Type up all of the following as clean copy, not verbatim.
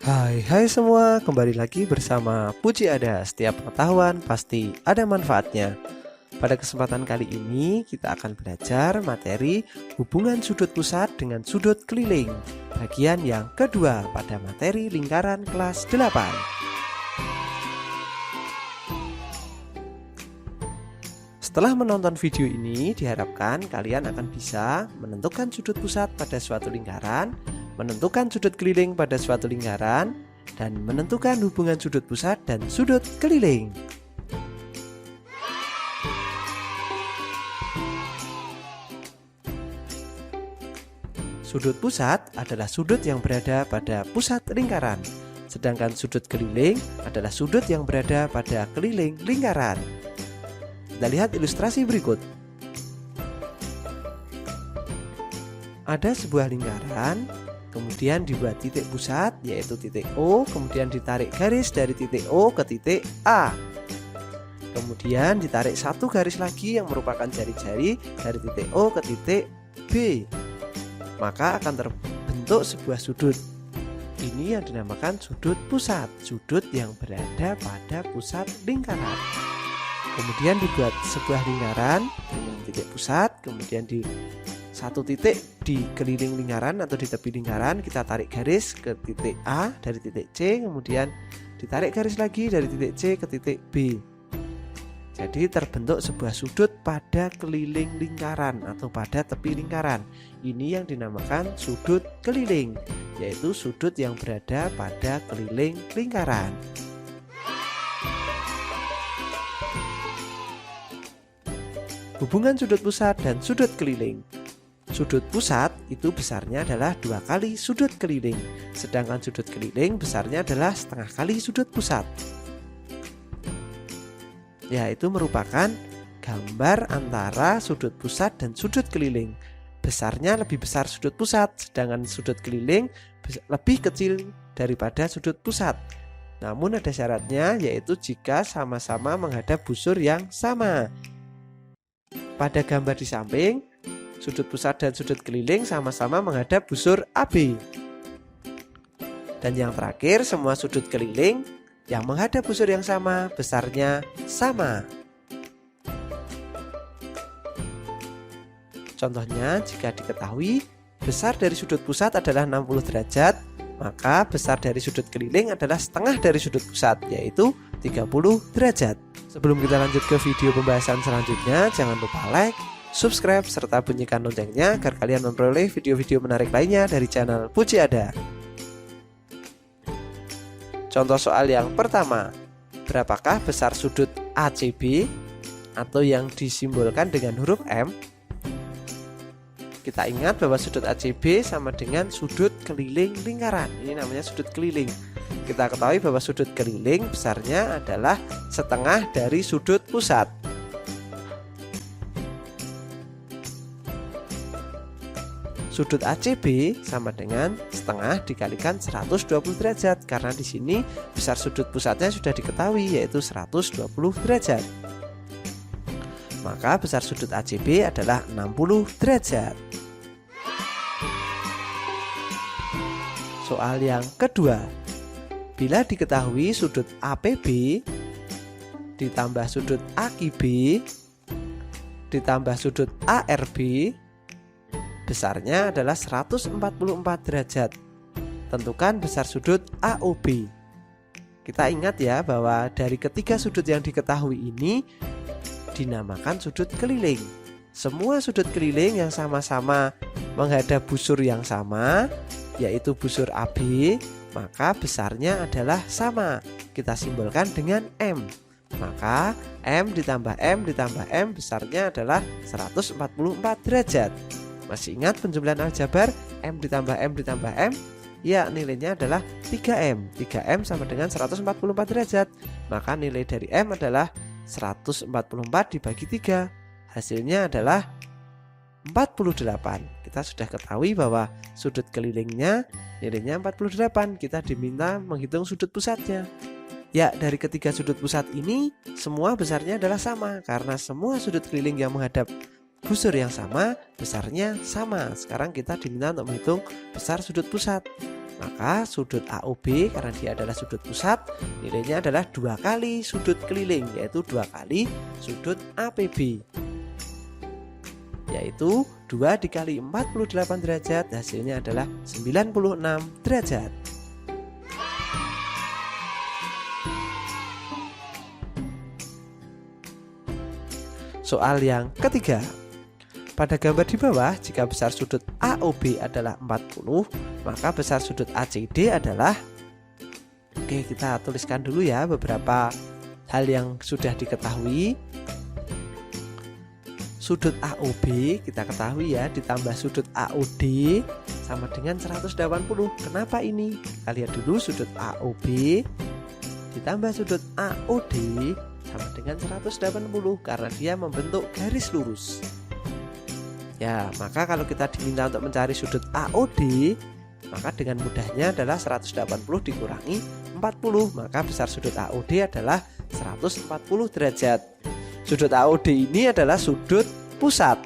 Hai semua, kembali lagi bersama Puji Ada. Setiap pengetahuan pasti ada manfaatnya. Pada kesempatan kali ini kita akan belajar materi hubungan sudut pusat dengan sudut keliling, bagian yang kedua pada materi lingkaran kelas 8. Setelah menonton video ini, diharapkan kalian akan bisa menentukan sudut pusat pada suatu lingkaran, menentukan sudut keliling pada suatu lingkaran, dan menentukan hubungan sudut pusat dan sudut keliling. Sudut pusat adalah sudut yang berada pada pusat lingkaran, sedangkan sudut keliling adalah sudut yang berada pada keliling lingkaran. Kita lihat ilustrasi berikut. Ada sebuah lingkaran, kemudian dibuat titik pusat yaitu titik O, kemudian ditarik garis dari titik O ke titik A. Kemudian ditarik satu garis lagi yang merupakan jari-jari dari titik O ke titik B. Maka akan terbentuk sebuah sudut. Ini yang dinamakan sudut pusat, sudut yang berada pada pusat lingkaran. Kemudian dibuat sebuah lingkaran dengan titik pusat, kemudian di satu titik di keliling lingkaran atau di tepi lingkaran kita tarik garis ke titik A dari titik C, kemudian ditarik garis lagi dari titik C ke titik B. Jadi terbentuk sebuah sudut pada keliling lingkaran atau pada tepi lingkaran. Ini yang dinamakan sudut keliling, yaitu sudut yang berada pada keliling lingkaran. Hubungan sudut pusat dan sudut keliling. Sudut pusat itu besarnya adalah 2 kali sudut keliling, sedangkan sudut keliling besarnya adalah setengah kali sudut pusat. Yaitu merupakan gambar antara sudut pusat dan sudut keliling. Besarnya lebih besar sudut pusat, sedangkan sudut keliling lebih kecil daripada sudut pusat. Namun ada syaratnya, yaitu jika sama-sama menghadap busur yang sama. Pada gambar di samping, sudut pusat dan sudut keliling sama-sama menghadap busur AB. Dan yang terakhir, semua sudut keliling yang menghadap busur yang sama, besarnya sama. Contohnya, jika diketahui besar dari sudut pusat adalah 60 derajat, maka besar dari sudut keliling adalah setengah dari sudut pusat, yaitu 30 derajat. Sebelum kita lanjut ke video pembahasan selanjutnya, jangan lupa like, subscribe, serta bunyikan loncengnya agar kalian memperoleh video-video menarik lainnya dari channel Puji Ada. Contoh soal yang pertama, berapakah besar sudut ACB atau yang disimbolkan dengan huruf M? Kita ingat bahwa sudut ACB sama dengan sudut keliling lingkaran. Ini namanya sudut keliling. Kita ketahui bahwa sudut keliling besarnya adalah setengah dari sudut pusat. Sudut ACB sama dengan setengah dikalikan 120 derajat, karena di sini besar sudut pusatnya sudah diketahui, yaitu 120 derajat. Maka besar sudut ACB adalah 60 derajat. Soal yang kedua, bila diketahui sudut APB ditambah sudut AQB ditambah sudut ARB besarnya adalah 144 derajat. Tentukan besar sudut AOB. Kita ingat ya bahwa dari ketiga sudut yang diketahui ini dinamakan sudut keliling. Semua sudut keliling yang sama-sama menghadap busur yang sama, yaitu busur AB, maka besarnya adalah sama. Kita simbolkan dengan M. Maka M ditambah M ditambah M besarnya adalah 144 derajat. Masih ingat penjumlahan aljabar M ditambah M ditambah M? Ya, nilainya adalah 3M. 3M sama dengan 144 derajat. Maka nilai dari M adalah 144 dibagi 3. Hasilnya adalah 48. Kita sudah ketahui bahwa sudut kelilingnya nilainya 48. Kita diminta menghitung sudut pusatnya. Ya, dari ketiga sudut pusat ini semua besarnya adalah sama, karena semua sudut keliling yang menghadap busur yang sama besarnya sama. Sekarang kita diminta untuk menghitung besar sudut pusat. Maka sudut AOB karena dia adalah sudut pusat, nilainya adalah 2 kali sudut keliling, yaitu 2 kali sudut APB, yaitu 2 dikali 48 derajat, hasilnya adalah 96 derajat. Soal yang ketiga. Pada gambar di bawah, jika besar sudut AOB adalah 40, maka besar sudut ACD adalah... Oke, kita tuliskan dulu ya beberapa hal yang sudah diketahui. Sudut AOB kita ketahui ya, ditambah sudut AOD sama dengan 180. Kenapa ini? Kita lihat dulu, sudut AOB ditambah sudut AOD sama dengan 180 karena dia membentuk garis lurus. Ya, maka kalau kita diminta untuk mencari sudut AOD, maka dengan mudahnya adalah 180 dikurangi 40, maka besar sudut AOD adalah 140 derajat. Sudut AOD ini adalah sudut pusat.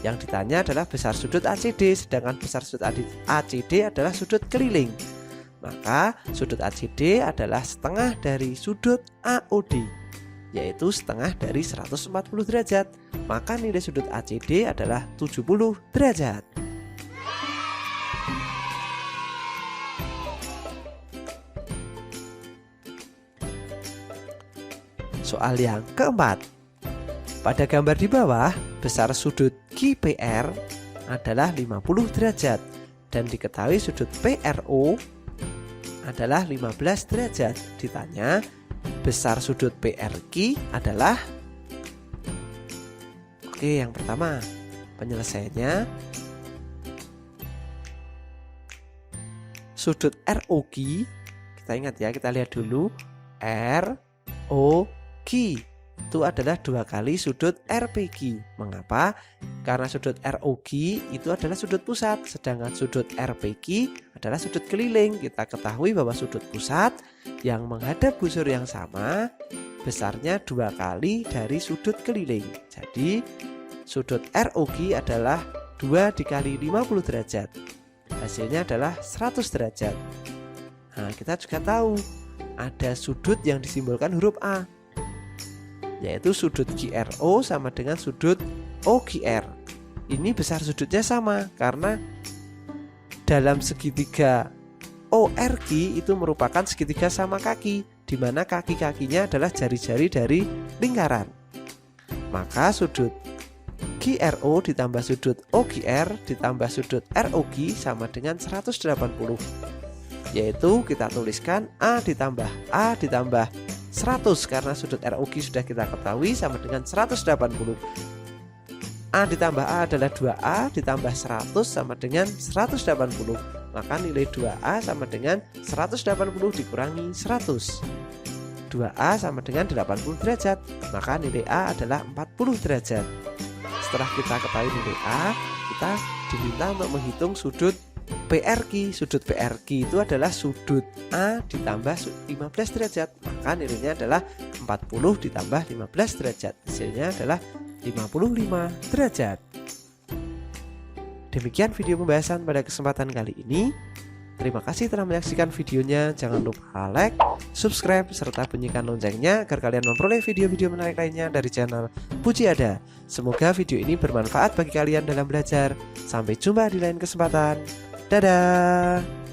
Yang ditanya adalah besar sudut ACD, sedangkan besar sudut ACD adalah sudut keliling. Maka sudut ACD adalah setengah dari sudut AOD, yaitu setengah dari 140 derajat. Maka nilai sudut ACD adalah 70 derajat. Soal yang keempat. Pada gambar di bawah, besar sudut QPR adalah 50 derajat dan diketahui sudut PRO adalah 15 derajat. Ditanya, besar sudut PRQ adalah... Oke, yang pertama, penyelesaiannya sudut ROQ. Kita ingat ya, kita lihat dulu. ROQ itu adalah 2 kali sudut RPQ. Mengapa? Karena sudut ROQ itu adalah sudut pusat, sedangkan sudut RPQ adalah sudut keliling. Kita ketahui bahwa sudut pusat yang menghadap busur yang sama besarnya 2 kali dari sudut keliling. Jadi sudut ROQ adalah 2 dikali 50 derajat. Hasilnya adalah 100 derajat. Nah, kita juga tahu ada sudut yang disimbolkan huruf A, yaitu sudut QRO sama dengan sudut OQR. Ini besar sudutnya sama karena dalam segitiga ORQ itu merupakan segitiga sama kaki, di mana kaki-kakinya adalah jari-jari dari lingkaran. Maka sudut QRO ditambah sudut OQR ditambah sudut ROQ sama dengan 180, yaitu kita tuliskan A ditambah 100 karena sudut ROQ sudah kita ketahui sama dengan 180. A ditambah A adalah 2A ditambah 100 sama dengan 180. Maka nilai 2A sama dengan 180 dikurangi 100. 2A sama dengan 80 derajat. Maka nilai A adalah 40 derajat. Setelah kita ketahui nilai A, kita diminta untuk menghitung sudut PRQ. Sudut PRQ itu adalah sudut A ditambah 15 derajat. Maka nilainya adalah 40 ditambah 15 derajat. Hasilnya adalah 55 derajat. Demikian video pembahasan pada kesempatan kali ini. Terima kasih telah menyaksikan videonya. Jangan lupa like, subscribe, serta bunyikan loncengnya agar kalian memperoleh video-video menarik lainnya dari channel Puji Ada. Semoga video ini bermanfaat bagi kalian dalam belajar. Sampai jumpa di lain kesempatan. Dadah.